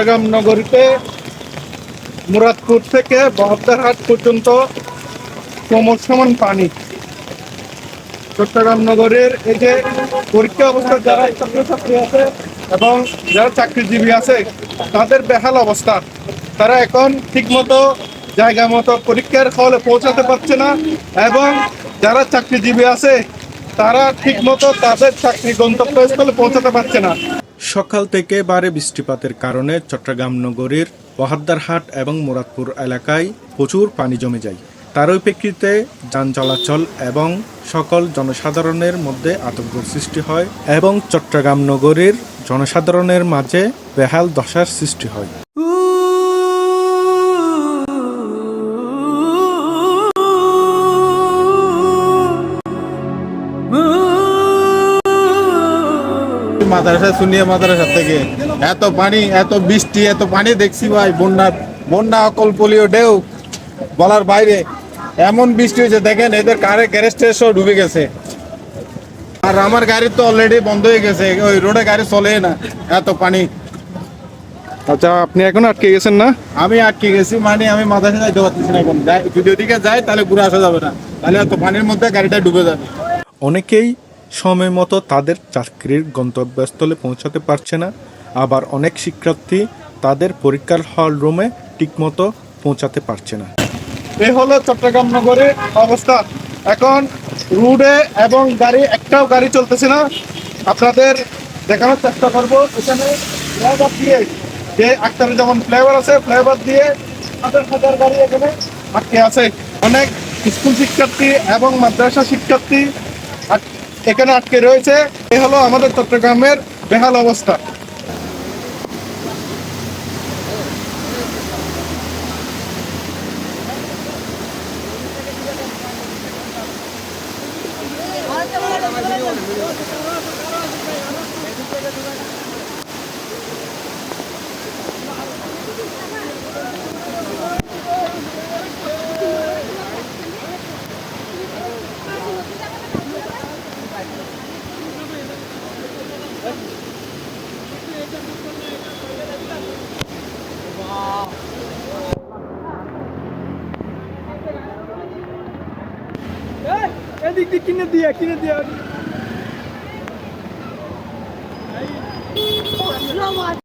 চট্টগ্রাম নগরীতে মুরাদপুর থেকে বহদ্দারহাট পর্যন্ত ক্রমসমান পানি। চট্টগ্রাম নগরের এই যে পরীক্ষা অবস্থায় যারা ছাত্রছাত্রী আছে এবং যারা চাকরিজীবী আছে তাদের বেহাল অবস্থা। তারা এখন ঠিকমতো জায়গা মতো পরীক্ষার হলে পৌঁছাতে পারছে না এবং যারা চাকরিজীবী আছে তারা ঠিকমতো তাদের চাকরি গন্তব্যস্থলে পৌঁছাতে পারছে না। সকাল থেকে ভারী বৃষ্টিপাতের কারণে চট্টগ্রাম নগরীর বহদ্দারহাট এবং মুরাদপুর এলাকায় প্রচুর পানি জমে যায়। তারই প্রেক্ষিতে যান চলাচল এবং সকল জনসাধারণের মধ্যে আতঙ্কের সৃষ্টি হয় এবং চট্টগ্রাম নগরীর জনসাধারণের মাঝে বেহাল দশার সৃষ্টি হয়। মাদ্রাসা সুনিয়া মাদ্রাসা থেকে এত পানি, এত বৃষ্টি, এত পানি দেখছি ভাই। বন্যা অকল্পনীয় ঢেউ বলার বাইরে। এমন বৃষ্টি হয়েছে দেখেন, এদের কারে গ্যারেজ সব ডুবে গেছে। আর আমার গাড়ি তো অলরেডি বন্ধ হয়ে গেছে, ওই রোডে গাড়ি চলে না, এত পানি। আচ্ছা, আপনি এখন আটকে গেছেন না? আমি আটকে গেছি, মানে আমি মাদ্রাসা যাইতে পারতেছি না এখন। যদি ওদিকে যাই তাহলে ঘুরে আসা যাবে না, তাহলে এত পানির মধ্যে গাড়িটা ডুবে যাবে। অনেকেই সময় মতো তাদের চাকরির গন্তব্যস্থলে পৌঁছাতে পারছে না, আবার অনেক শিক্ষার্থী তাদের পরীক্ষার হল রুমে ঠিকমতো পৌঁছাতে পারছে না। এই হলো চট্টগ্রাম নগরের অবস্থা। এখন রোডে এবং একটাও গাড়ি চলতেছে না। আপনাদের দেখানোর চেষ্টা করবো। এখানে ফ্লাইওভার দিয়ে, যে আক্তারে যেমন ফ্লাইওভার আছে, ফ্লাইওভার দিয়ে হাজার হাজার গাড়ি এখানে আটকে আছে। অনেক স্কুল শিক্ষার্থী এবং মাদ্রাসা শিক্ষার্থী এখানে আটকে রয়েছে। এই হলো আমাদের চট্টগ্রামের বেহাল অবস্থা। এদিক দিয়ে কিনে দিয়ে